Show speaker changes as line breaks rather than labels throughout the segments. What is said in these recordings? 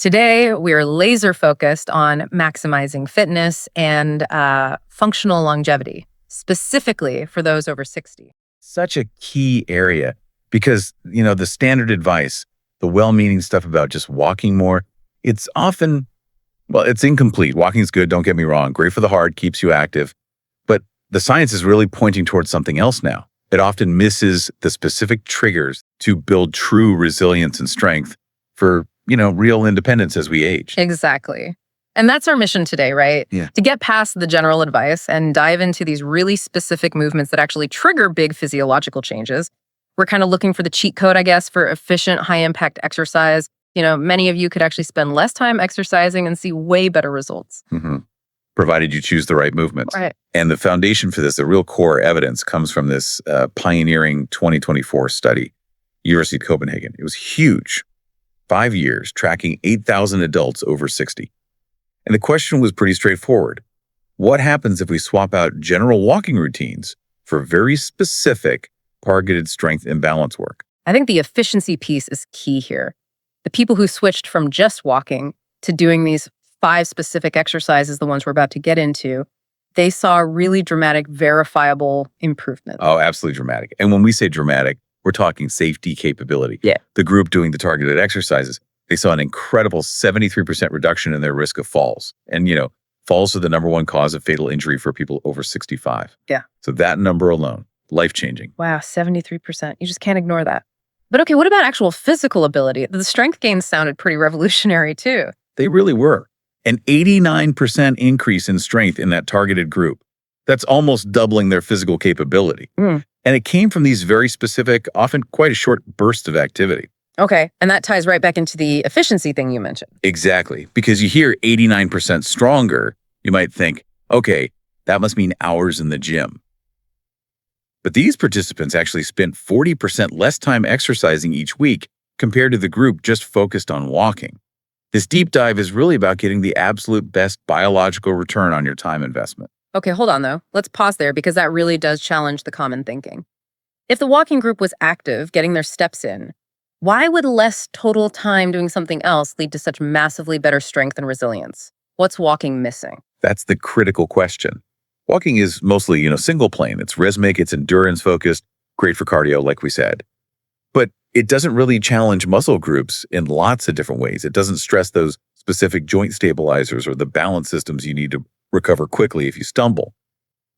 Today, we're laser focused on maximizing fitness and functional longevity, specifically for those over 60.
Such a key area because, the standard advice, the well-meaning stuff about just walking more, it's often, it's incomplete. Walking's good, don't get me wrong. Great for the heart, keeps you active. But the science is really pointing towards something else now. It often misses the specific triggers to build true resilience and strength for, real independence as we age.
Exactly. And that's our mission today, right?
Yeah.
To get past the general advice and dive into these really specific movements that actually trigger big physiological changes. We're kind of looking for the cheat code, I guess, for efficient, high-impact exercise. Many of you could actually spend less time exercising and see way better results.
Mm-hmm. Provided you choose the right movements.
Right.
And the foundation for this, the real core evidence, comes from this pioneering 2024 study, University of Copenhagen. It was huge. 5 years, tracking 8,000 adults over 60. And the question was pretty straightforward. What happens if we swap out general walking routines for very specific, targeted strength and balance work?
I think the efficiency piece is key here. The people who switched from just walking to doing these 5 specific exercises, the ones we're about to get into, they saw really dramatic, verifiable improvements.
Oh, absolutely dramatic. And when we say dramatic, we're talking safety capability.
Yeah.
The group doing the targeted exercises, they saw an incredible 73% reduction in their risk of falls. And, falls are the number one cause of fatal injury for people over 65.
Yeah.
So that number alone, life-changing.
Wow, 73%. You just can't ignore that. But okay, what about actual physical ability? The strength gains sounded pretty revolutionary too.
They really were. An 89% increase in strength in that targeted group. That's almost doubling their physical capability. And it came from these very specific, often quite a short burst of activity.
Okay, and that ties right back into the efficiency thing you mentioned.
Exactly. Because you hear 89% stronger, you might think, okay, that must mean hours in the gym. But these participants actually spent 40% less time exercising each week compared to the group just focused on walking. This deep dive is really about getting the absolute best biological return on your time investment.
Okay, hold on though. Let's pause there because that really does challenge the common thinking. If the walking group was active, getting their steps in, why would less total time doing something else lead to such massively better strength and resilience? What's walking missing?
That's the critical question. Walking is mostly, single plane. It's rhythmic, it's endurance focused, great for cardio, like we said. But it doesn't really challenge muscle groups in lots of different ways. It doesn't stress those specific joint stabilizers or the balance systems you need to recover quickly if you stumble.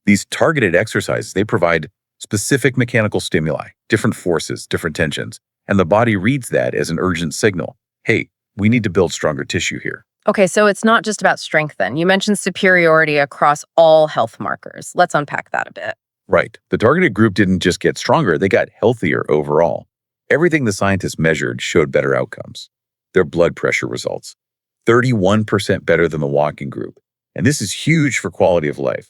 These targeted exercises, they provide specific mechanical stimuli, different forces, different tensions, and the body reads that as an urgent signal. Hey, we need to build stronger tissue here.
Okay, so it's not just about strength then. You mentioned superiority across all health markers. Let's unpack that a bit.
Right. The targeted group didn't just get stronger, they got healthier overall. Everything the scientists measured showed better outcomes. Their blood pressure results, 31% better than the walking group. And this is huge for quality of life.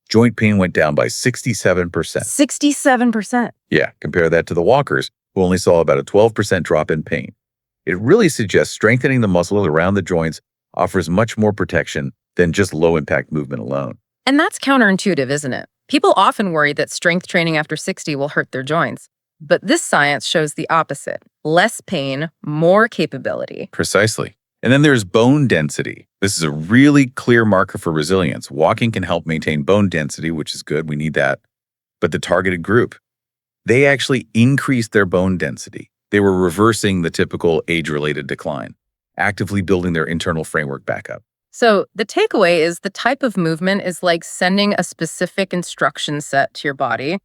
Joint pain went down by 67%.
67%.
Yeah, compare that to the walkers, who only saw about a 12% drop in pain. It really suggests strengthening the muscle around the joints offers much more protection than just low-impact movement alone.
And that's counterintuitive, isn't it? People often worry that strength training after 60 will hurt their joints. But this science shows the opposite. Less pain, more capability.
Precisely. And then there's bone density. This is a really clear marker for resilience. Walking can help maintain bone density, which is good. We need that. But the targeted group, they actually increased their bone density. They were reversing the typical age-related decline, actively building their internal framework back up.
So the takeaway is the type of movement is like sending a specific instruction set to your body,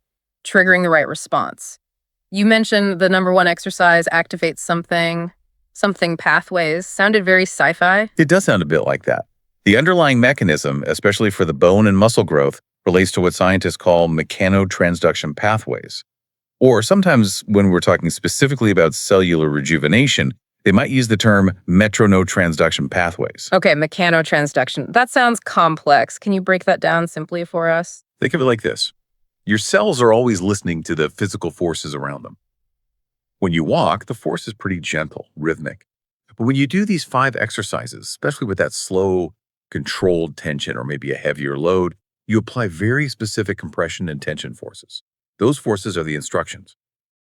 triggering the right response. You mentioned the number one exercise activates something pathways. Sounded very sci-fi.
It does sound a bit like that. The underlying mechanism, especially for the bone and muscle growth, relates to what scientists call mechanotransduction pathways. Or sometimes when we're talking specifically about cellular rejuvenation, they might use the term metronotransduction pathways.
Okay, mechanotransduction. That sounds complex. Can you break that down simply for us?
Think of it like this. Your cells are always listening to the physical forces around them. When you walk, the force is pretty gentle, rhythmic. But when you do these 5 exercises, especially with that slow, controlled tension or maybe a heavier load, you apply very specific compression and tension forces. Those forces are the instructions.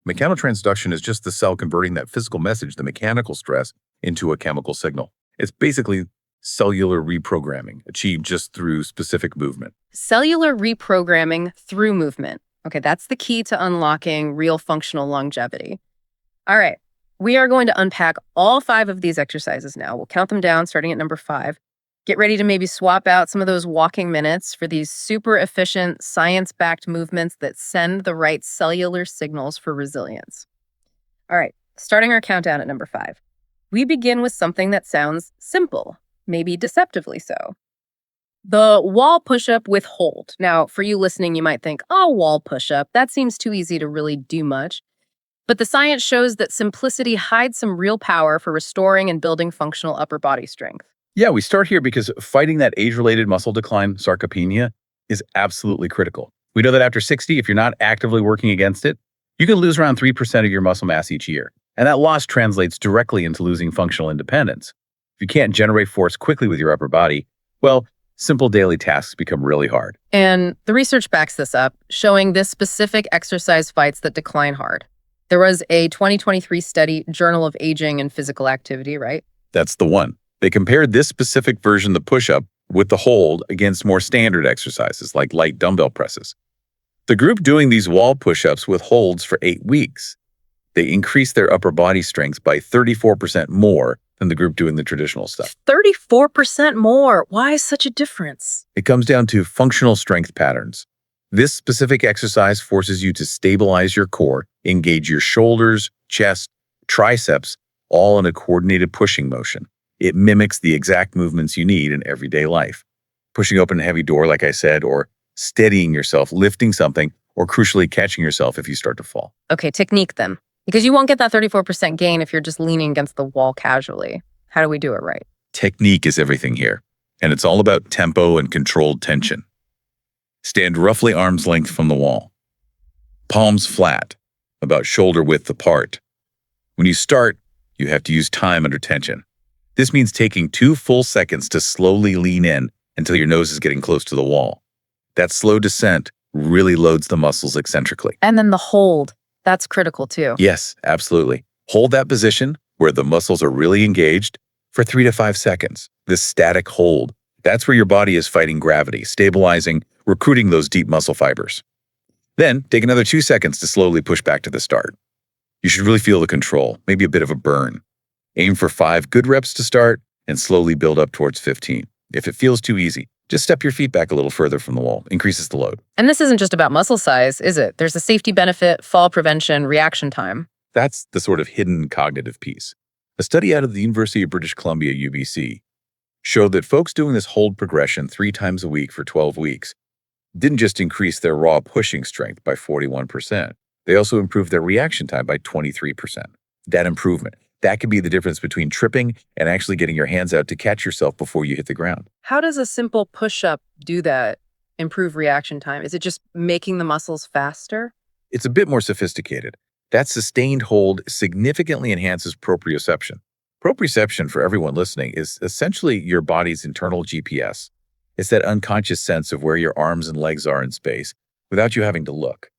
Mechanotransduction is just the cell converting that physical message, the mechanical stress, into a chemical signal. It's basically cellular reprogramming achieved just through specific movement.
Cellular reprogramming through movement. Okay, that's the key to unlocking real functional longevity. All right, we are going to unpack all 5 of these exercises now. We'll count them down starting at number 5. Get ready to maybe swap out some of those walking minutes for these super efficient, science-backed movements that send the right cellular signals for resilience. All right, starting our countdown at number 5. We begin with something that sounds simple, maybe deceptively so. The wall push-up with hold. Now, for you listening, you might think, oh, wall push-up, that seems too easy to really do much. But the science shows that simplicity hides some real power for restoring and building functional upper body strength.
Yeah, we start here because fighting that age-related muscle decline, sarcopenia, is absolutely critical. We know that after 60, if you're not actively working against it, you can lose around 3% of your muscle mass each year. And that loss translates directly into losing functional independence. If you can't generate force quickly with your upper body, well, simple daily tasks become really hard.
And the research backs this up, showing this specific exercise fights that decline hard. There was a 2023 study, Journal of Aging and Physical Activity, right?
That's the one. They compared this specific version, the push-up, with the hold against more standard exercises like light dumbbell presses. The group doing these wall push-ups with holds for 8 weeks, they increased their upper body strength by 34% more than the group doing the traditional stuff.
34% more. Why such a difference?
It comes down to functional strength patterns. This specific exercise forces you to stabilize your core, engage your shoulders, chest, triceps, all in a coordinated pushing motion. It mimics the exact movements you need in everyday life. Pushing open a heavy door, like I said, or steadying yourself, lifting something, or crucially catching yourself if you start to fall.
Okay, technique then. Because you won't get that 34% gain if you're just leaning against the wall casually. How do we do it right?
Technique is everything here, and it's all about tempo and controlled tension. Stand roughly arm's length from the wall. Palms flat, about shoulder width apart. When you start, you have to use time under tension. This means taking 2 full seconds to slowly lean in until your nose is getting close to the wall. That slow descent really loads the muscles eccentrically.
And then the hold. That's critical too.
Yes, absolutely. Hold that position where the muscles are really engaged for 3 to 5 seconds. This static hold, that's where your body is fighting gravity, stabilizing, recruiting those deep muscle fibers. Then take another 2 seconds to slowly push back to the start. You should really feel the control, maybe a bit of a burn. Aim for 5 good reps to start and slowly build up towards 15. If it feels too easy, just step your feet back a little further from the wall, increases the load.
And this isn't just about muscle size, is it? There's a safety benefit, fall prevention, reaction time.
That's the sort of hidden cognitive piece. A study out of the University of British Columbia, UBC, showed that folks doing this hold progression 3 times a week for 12 weeks didn't just increase their raw pushing strength by 41%. They also improved their reaction time by 23%. That improvement, that could be the difference between tripping and actually getting your hands out to catch yourself before you hit the ground.
How does a simple push-up do that, improve reaction time? Is it just making the muscles faster?
It's a bit more sophisticated. That sustained hold significantly enhances proprioception. Proprioception, for everyone listening, is essentially your body's internal GPS. It's that unconscious sense of where your arms and legs are in space without you having to look.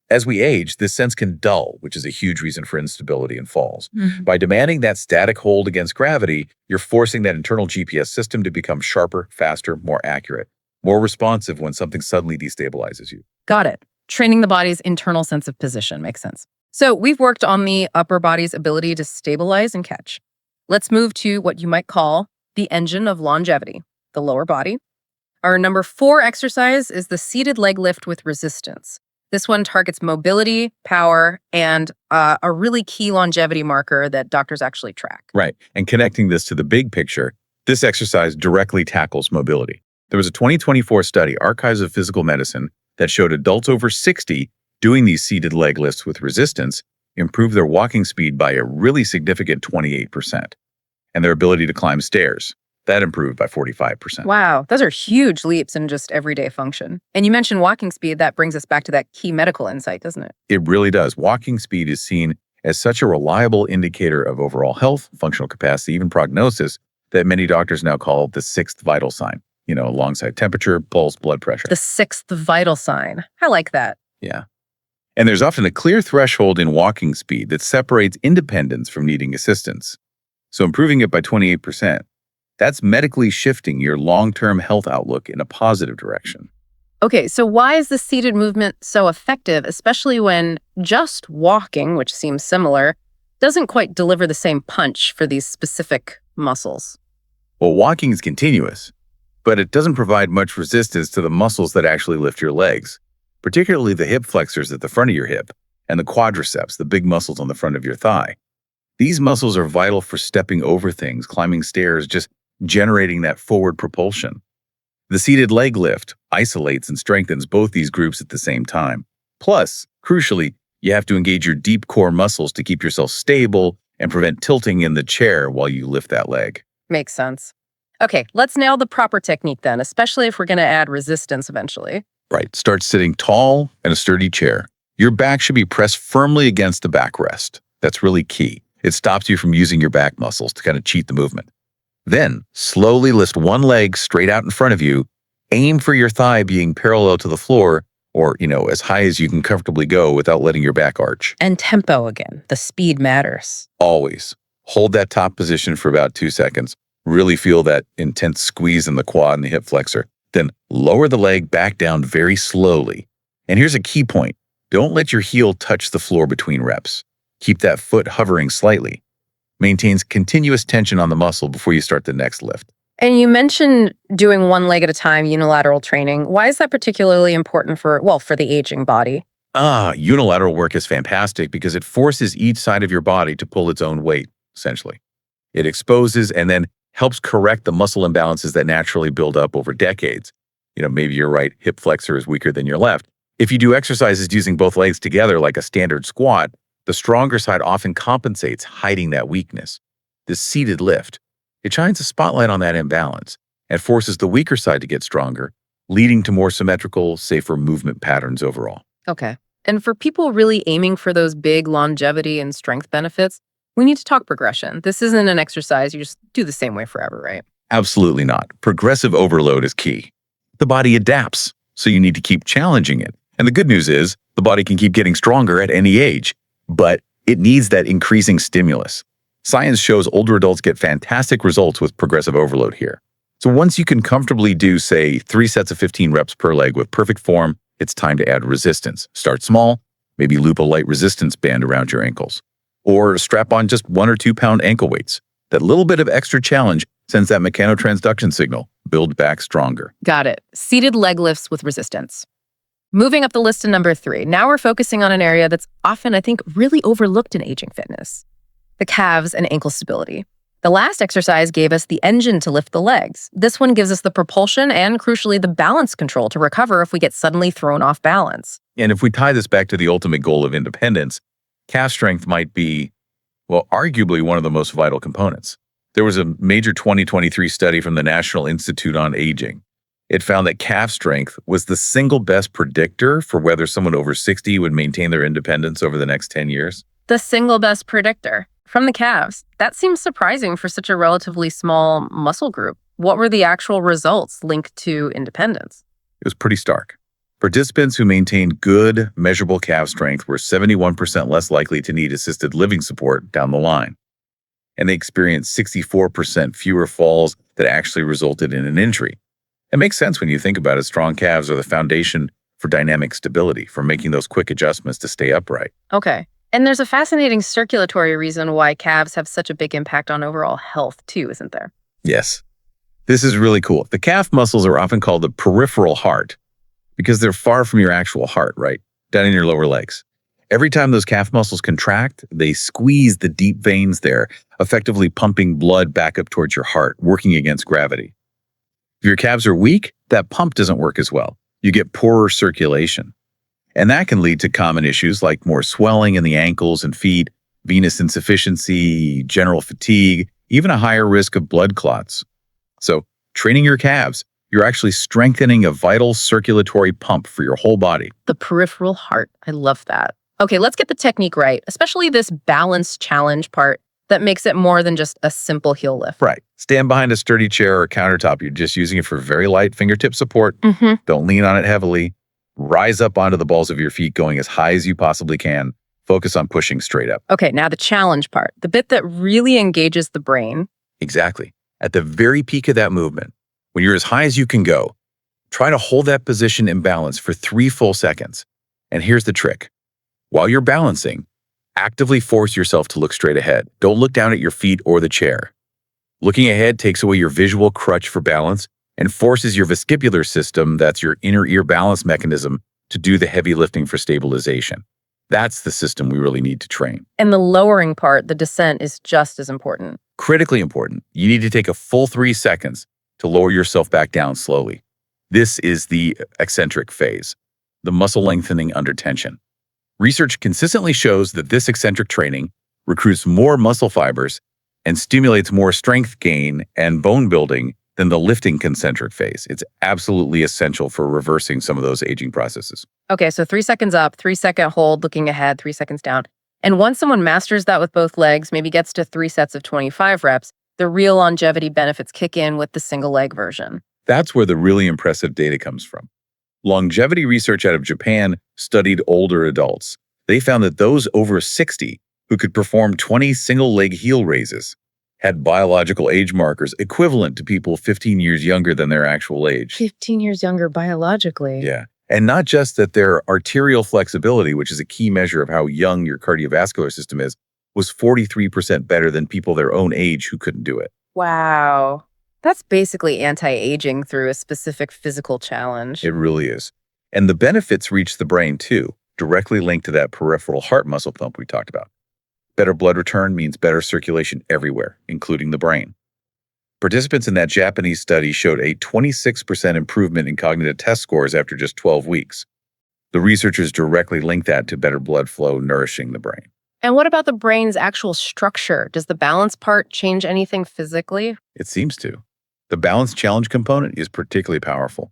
As we age, this sense can dull, which is a huge reason for instability and falls. By demanding that static hold against gravity, you're forcing that internal GPS system to become sharper, faster, more accurate, more responsive when something suddenly destabilizes you.
Got it. Training the body's internal sense of position makes sense. So we've worked on the upper body's ability to stabilize and catch. Let's move to what you might call the engine of longevity, the lower body. Our number 4 exercise is the seated leg lift with resistance. This one targets mobility, power, and a really key longevity marker that doctors actually track.
Right. And connecting this to the big picture, this exercise directly tackles mobility. There was a 2024 study, Archives of Physical Medicine, that showed adults over 60 doing these seated leg lifts with resistance improved their walking speed by a really significant 28%. And their ability to climb stairs, that improved by 45%.
Wow, those are huge leaps in just everyday function. And you mentioned walking speed. That brings us back to that key medical insight, doesn't it?
It really does. Walking speed is seen as such a reliable indicator of overall health, functional capacity, even prognosis, that many doctors now call the 6th vital sign, alongside temperature, pulse, blood pressure.
The 6th vital sign. I like that.
Yeah. And there's often a clear threshold in walking speed that separates independence from needing assistance. So improving it by 28%, That's medically shifting your long-term health outlook in a positive direction.
Okay, so why is the seated movement so effective, especially when just walking, which seems similar, doesn't quite deliver the same punch for these specific muscles?
Well, walking is continuous, but it doesn't provide much resistance to the muscles that actually lift your legs, particularly the hip flexors at the front of your hip and the quadriceps, the big muscles on the front of your thigh. These muscles are vital for stepping over things, climbing stairs, just generating that forward propulsion. The seated leg lift isolates and strengthens both these groups at the same time. Plus, crucially, you have to engage your deep core muscles to keep yourself stable and prevent tilting in the chair while you lift that leg.
Makes sense. Okay, let's nail the proper technique then, especially if we're going to add resistance eventually.
Right, start sitting tall in a sturdy chair. Your back should be pressed firmly against the backrest. That's really key. It stops you from using your back muscles to kind of cheat the movement. Then, slowly lift one leg straight out in front of you. Aim for your thigh being parallel to the floor or, as high as you can comfortably go without letting your back arch.
And tempo again. The speed matters.
Always. Hold that top position for about 2 seconds. Really feel that intense squeeze in the quad and the hip flexor. Then lower the leg back down very slowly. And here's a key point. Don't let your heel touch the floor between reps. Keep that foot hovering slightly. Maintains continuous tension on the muscle before you start the next lift.
And you mentioned doing one leg at a time, unilateral training. Why is that particularly important for the aging body?
Unilateral work is fantastic because it forces each side of your body to pull its own weight, essentially. It exposes and then helps correct the muscle imbalances that naturally build up over decades. Maybe your right hip flexor is weaker than your left. If you do exercises using both legs together like a standard squat, the stronger side often compensates, hiding that weakness. This seated lift, it shines a spotlight on that imbalance and forces the weaker side to get stronger, leading to more symmetrical, safer movement patterns overall.
Okay. And for people really aiming for those big longevity and strength benefits, we need to talk progression. This isn't an exercise you just do the same way forever, right?
Absolutely not. Progressive overload is key. The body adapts, so you need to keep challenging it. And the good news is the body can keep getting stronger at any age, but it needs that increasing stimulus. Science shows older adults get fantastic results with progressive overload here. So once you can comfortably do, say, 3 sets of 15 reps per leg with perfect form, it's time to add resistance. Start small, maybe loop a light resistance band around your ankles, or strap on just 1 or 2 pound ankle weights. That little bit of extra challenge sends that mechanotransduction signal. Build back stronger.
Got it. Seated leg lifts with resistance. Moving up the list to number 3. Now we're focusing on an area that's often, I think, really overlooked in aging fitness. The calves and ankle stability. The last exercise gave us the engine to lift the legs. This one gives us the propulsion and, crucially, the balance control to recover if we get suddenly thrown off balance.
And if we tie this back to the ultimate goal of independence, calf strength might be, arguably one of the most vital components. There was a major 2023 study from the National Institute on Aging. It found that calf strength was the single best predictor for whether someone over 60 would maintain their independence over the next 10 years.
The single best predictor from the calves. That seems surprising for such a relatively small muscle group. What were the actual results linked to independence?
It was pretty stark. Participants who maintained good, measurable calf strength were 71% less likely to need assisted living support down the line. And they experienced 64% fewer falls that actually resulted in an injury. It makes sense when you think about it. Strong calves are the foundation for dynamic stability, for making those quick adjustments to stay upright.
Okay. And there's a fascinating circulatory reason why calves have such a big impact on overall health too, isn't there?
Yes. This is really cool. The calf muscles are often called the peripheral heart because they're far from your actual heart, right? Down in your lower legs. Every time those calf muscles contract, they squeeze the deep veins there, effectively pumping blood back up towards your heart, working against gravity. If your calves are weak, that pump doesn't work as well. You get poorer circulation. And that can lead to common issues like more swelling in the ankles and feet, venous insufficiency, general fatigue, even a higher risk of blood clots. So, training your calves, you're actually strengthening a vital circulatory pump for your whole body.
The peripheral heart. I love that. Okay, let's get the technique right, especially this balance challenge part that makes it more than just a simple heel lift.
Right. Stand behind a sturdy chair or countertop. You're just using it for very light fingertip support. Don't lean on it heavily. Rise up onto the balls of your feet, going as high as you possibly can. Focus on pushing straight up.
Okay, now the challenge part, the bit that really engages the brain.
Exactly. At the very peak of that movement, when you're as high as you can go, try to hold that position in balance for 3 full seconds. And here's the trick. While you're balancing, actively force yourself to look straight ahead. Don't look down at your feet or the chair. Looking ahead takes away your visual crutch for balance and forces your vestibular system, that's your inner ear balance mechanism, to do the heavy lifting for stabilization. That's the system we really need to train.
And the lowering part, the descent, is just as important.
Critically important. You need to take a full 3 seconds to lower yourself back down slowly. This is the eccentric phase, the muscle lengthening under tension. Research consistently shows that this eccentric training recruits more muscle fibers and stimulates more strength gain and bone building than the lifting concentric phase. It's absolutely essential for reversing some of those aging processes.
Okay, so 3 seconds up, 3-second hold, looking ahead, 3 seconds down. And once someone masters that with both legs, maybe gets to 3 sets of 25 reps, the real longevity benefits kick in with the single leg version.
That's where the really impressive data comes from. Longevity research out of Japan studied older adults. They found that those over 60 who could perform 20 single-leg heel raises had biological age markers equivalent to people 15 years younger than their actual age.
15 years younger biologically.
Yeah. And not just that their arterial flexibility, which is a key measure of how young your cardiovascular system is, was 43% better than people their own age who couldn't do it.
Wow. That's basically anti-aging through a specific physical challenge.
It really is. And the benefits reach the brain too, directly linked to that peripheral heart muscle pump we talked about. Better blood return means better circulation everywhere, including the brain. Participants in that Japanese study showed a 26% improvement in cognitive test scores after just 12 weeks. The researchers directly linked that to better blood flow nourishing the brain.
And what about the brain's actual structure? Does the balance part change anything physically?
It seems to. The balance challenge component is particularly powerful.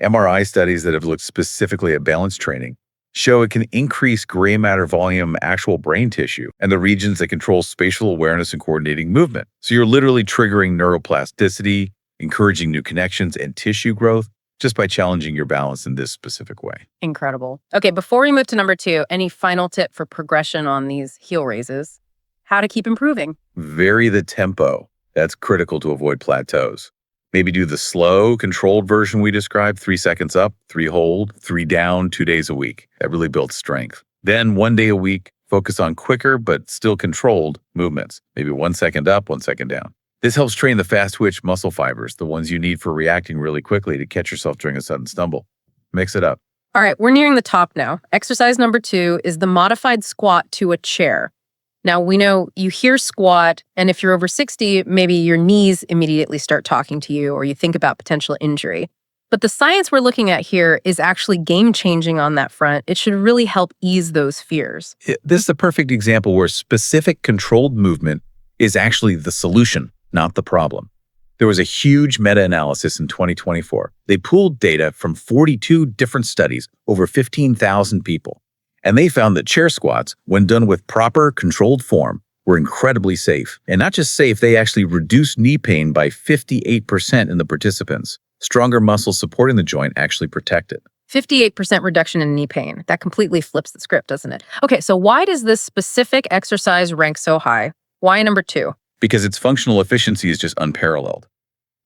MRI studies that have looked specifically at balance training show it can increase gray matter volume actual brain tissue and the regions that control spatial awareness and coordinating movement. So you're literally triggering neuroplasticity, encouraging new connections and tissue growth just by challenging your balance in this specific way.
Incredible. Okay, before we move to number 2, any final tip for progression on these heel raises? How to keep improving?
Vary the tempo. That's critical to avoid plateaus. Maybe do the slow, controlled version we described, 3 seconds up, 3 hold, 3 down, 2 days a week. That really builds strength. Then 1 day a week, focus on quicker but still controlled movements. Maybe 1 second up, 1 second down. This helps train the fast twitch muscle fibers, the ones you need for reacting really quickly to catch yourself during a sudden stumble. Mix it up.
All right, we're nearing the top now. Exercise number 2 is the modified squat to a chair. Now, we know you hear squat, and if you're over 60, maybe your knees immediately start talking to you, or you think about potential injury. But the science we're looking at here is actually game-changing on that front. It should really help ease those fears.
This is a perfect example where specific controlled movement is actually the solution, not the problem. There was a huge meta-analysis in 2024. They pooled data from 42 different studies, over 15,000 people. And they found that chair squats, when done with proper controlled form, were incredibly safe. And not just safe, they actually reduced knee pain by 58% in the participants. Stronger muscles supporting the joint actually protect it.
58% reduction in knee pain. That completely flips the script, doesn't it? Okay, so why does this specific exercise rank so high? Why number 2?
Because its functional efficiency is just unparalleled.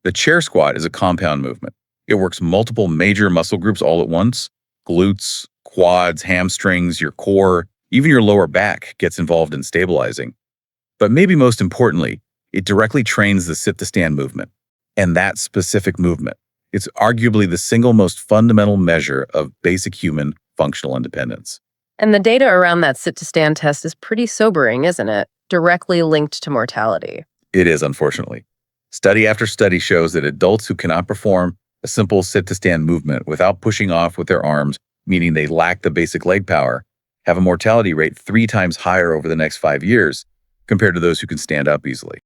The chair squat is a compound movement. It works multiple major muscle groups all at once: glutes, quads, hamstrings, your core, even your lower back gets involved in stabilizing. But maybe most importantly, it directly trains the sit-to-stand movement. And that specific movement, it's arguably the single most fundamental measure of basic human functional independence.
And the data around that sit-to-stand test is pretty sobering, isn't it? Directly linked to mortality.
It is, unfortunately. Study after study shows that adults who cannot perform a simple sit-to-stand movement without pushing off with their arms, meaning they lack the basic leg power, have a mortality rate 3 times higher over the next 5 years compared to those who can stand up easily.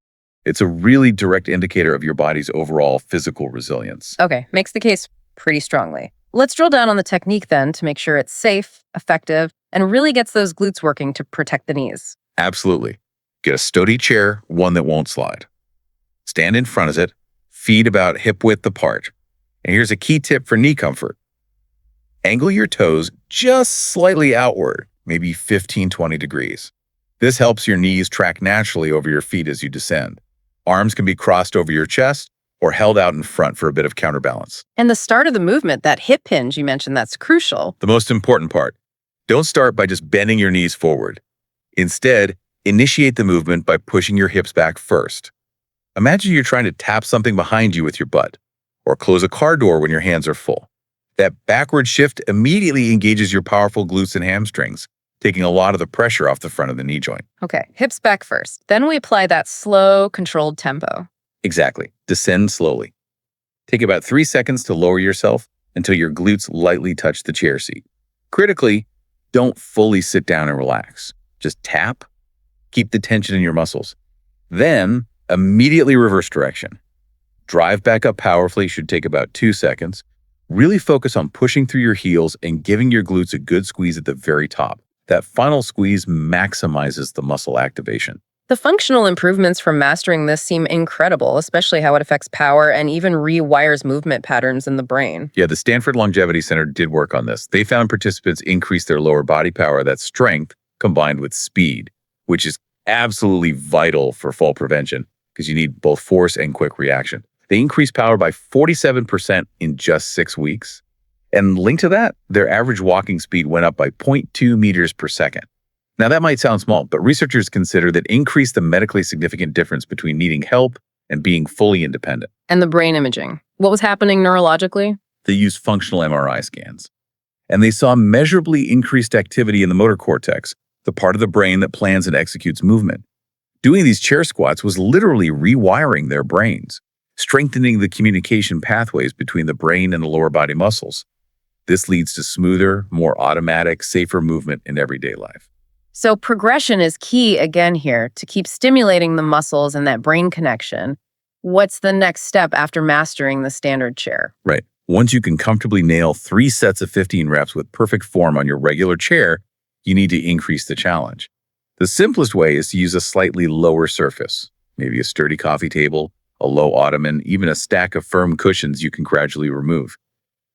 It's a really direct indicator of your body's overall physical resilience.
Okay, makes the case pretty strongly. Let's drill down on the technique then to make sure it's safe, effective, and really gets those glutes working to protect the knees.
Absolutely. Get a sturdy chair, one that won't slide. Stand in front of it, feet about hip width apart. And here's a key tip for knee comfort. Angle your toes just slightly outward, maybe 15-20 degrees. This helps your knees track naturally over your feet as you descend. Arms can be crossed over your chest or held out in front for a bit of counterbalance.
And the start of the movement, that hip hinge you mentioned, that's crucial.
The most important part, don't start by just bending your knees forward. Instead, initiate the movement by pushing your hips back first. Imagine you're trying to tap something behind you with your butt, or close a car door when your hands are full. That backward shift immediately engages your powerful glutes and hamstrings, taking a lot of the pressure off the front of the knee joint.
Okay, hips back first. Then we apply that slow, controlled tempo.
Exactly. Descend slowly. Take about 3 seconds to lower yourself until your glutes lightly touch the chair seat. Critically, don't fully sit down and relax. Just tap. Keep the tension in your muscles. Then, immediately reverse direction. Drive back up powerfully, should take about 2 seconds. Really focus on pushing through your heels and giving your glutes a good squeeze at the very top. That final squeeze maximizes the muscle activation.
The functional improvements from mastering this seem incredible, especially how it affects power and even rewires movement patterns in the brain.
Yeah, the Stanford Longevity Center did work on this. They found participants increased their lower body power, that's strength, combined with speed, which is absolutely vital for fall prevention because you need both force and quick reaction. They increased power by 47% in just 6 weeks. And linked to that, their average walking speed went up by 0.2 meters per second. Now, that might sound small, but researchers consider that increased the medically significant difference between needing help and being fully independent.
And the brain imaging. What was happening neurologically?
They used functional MRI scans. And they saw measurably increased activity in the motor cortex, the part of the brain that plans and executes movement. Doing these chair squats was literally rewiring their brains, strengthening the communication pathways between the brain and the lower body muscles. This leads to smoother, more automatic, safer movement in everyday life.
So progression is key again here to keep stimulating the muscles and that brain connection. What's the next step after mastering the standard chair?
Right. Once you can comfortably nail 3 sets of 15 reps with perfect form on your regular chair, you need to increase the challenge. The simplest way is to use a slightly lower surface, maybe a sturdy coffee table, a low ottoman, even a stack of firm cushions you can gradually remove.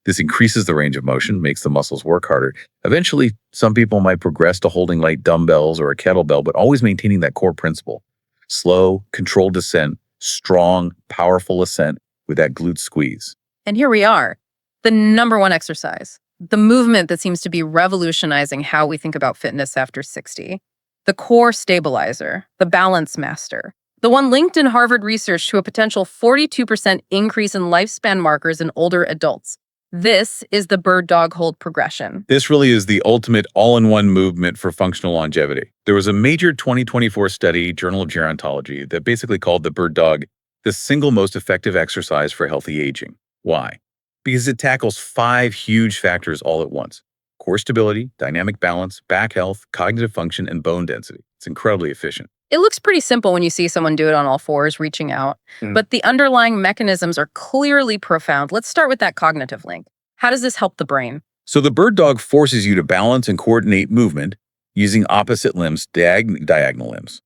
This increases the range of motion, makes the muscles work harder. Eventually, some people might progress to holding light dumbbells or a kettlebell, but always maintaining that core principle. Slow, controlled descent, strong, powerful ascent with that glute squeeze.
And here we are, the number one exercise, the movement that seems to be revolutionizing how we think about fitness after 60, the core stabilizer, the balance master, the one linked in Harvard research to a potential 42% increase in lifespan markers in older adults. This is the bird dog hold progression.
This really is the ultimate all-in-one movement for functional longevity. There was a major 2024 study, Journal of Gerontology, that basically called the bird dog the single most effective exercise for healthy aging. Why? Because it tackles 5 huge factors all at once: core stability, dynamic balance, back health, cognitive function, and bone density. It's incredibly efficient.
It looks pretty simple when you see someone do it on all fours, reaching out. But the underlying mechanisms are clearly profound. Let's start with that cognitive link. How does this help the brain?
So the bird dog forces you to balance and coordinate movement using opposite limbs, diagonal limbs.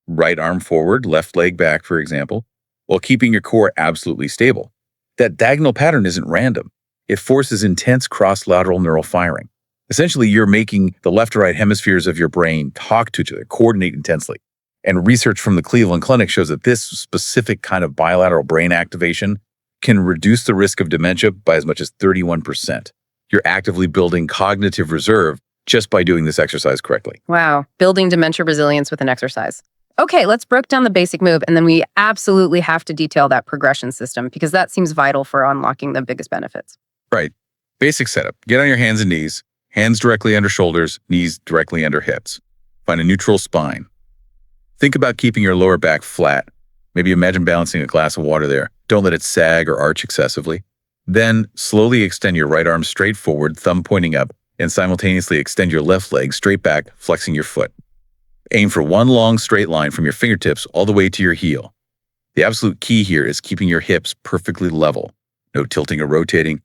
Right arm forward, left leg back, for example, while keeping your core absolutely stable. That diagonal pattern isn't random. It forces intense cross-lateral neural firing. Essentially, you're making the left or right hemispheres of your brain talk to each other, coordinate intensely. And research from the Cleveland Clinic shows that this specific kind of bilateral brain activation can reduce the risk of dementia by as much as 31%. You're actively building cognitive reserve just by doing this exercise correctly.
Wow, building dementia resilience with an exercise. Okay, let's break down the basic move, and then we absolutely have to detail that progression system because that seems vital for unlocking the biggest benefits.
Right. Basic setup. Get on your hands and knees, hands directly under shoulders, knees directly under hips. Find a neutral spine. Think about keeping your lower back flat. Maybe imagine balancing a glass of water there. Don't let it sag or arch excessively. Then slowly extend your right arm straight forward, thumb pointing up, and simultaneously extend your left leg straight back, flexing your foot. Aim for one long straight line from your fingertips all the way to your heel. The absolute key here is keeping your hips perfectly level. No tilting or rotating.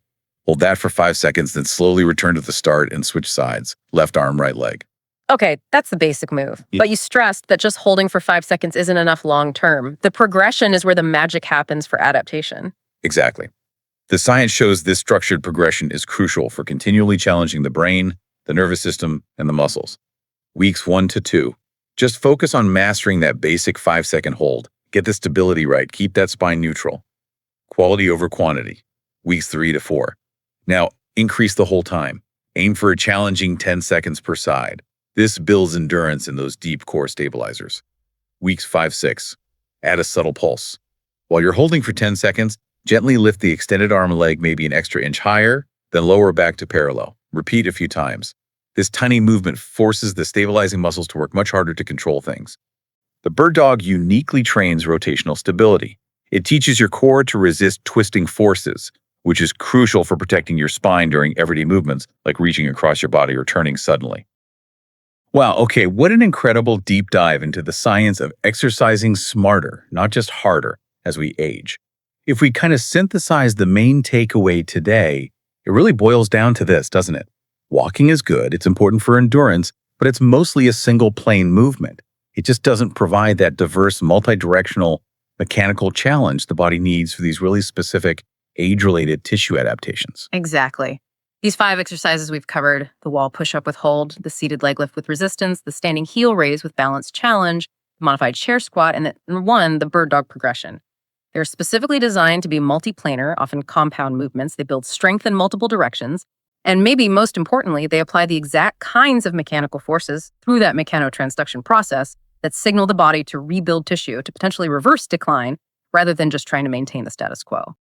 Hold that for 5 seconds, then slowly return to the start and switch sides. Left arm, right leg.
Okay, that's the basic move.
Yeah.
But you stressed that just holding for 5 seconds isn't enough long term. The progression is where the magic happens for adaptation.
Exactly. The science shows this structured progression is crucial for continually challenging the brain, the nervous system, and the muscles. Weeks 1 to 2. Just focus on mastering that basic 5-second hold. Get the stability right. Keep that spine neutral. Quality over quantity. Weeks 3 to 4. Now, increase the whole time. Aim for a challenging 10 seconds per side. This builds endurance in those deep core stabilizers. Weeks 5, 6. Add a subtle pulse. While you're holding for 10 seconds, gently lift the extended arm and leg maybe an extra inch higher, then lower back to parallel. Repeat a few times. This tiny movement forces the stabilizing muscles to work much harder to control things. The bird dog uniquely trains rotational stability. It teaches your core to resist twisting forces, which is crucial for protecting your spine during everyday movements like reaching across your body or turning suddenly. Wow, okay, what an incredible deep dive into the science of exercising smarter, not just harder, as we age. If we kind of synthesize the main takeaway today, it really boils down to this, doesn't it? Walking is good, it's important for endurance, but it's mostly a single plane movement. It just doesn't provide that diverse, multi-directional mechanical challenge the body needs for these really specific age-related tissue adaptations.
Exactly. These 5 exercises we've covered, the wall push-up with hold, the seated leg lift with resistance, the standing heel raise with balance challenge, the modified chair squat, and the bird dog progression. They're specifically designed to be multiplanar, often compound movements. They build strength in multiple directions. And maybe most importantly, they apply the exact kinds of mechanical forces through that mechanotransduction process that signal the body to rebuild tissue to potentially reverse decline rather than just trying to maintain the status quo.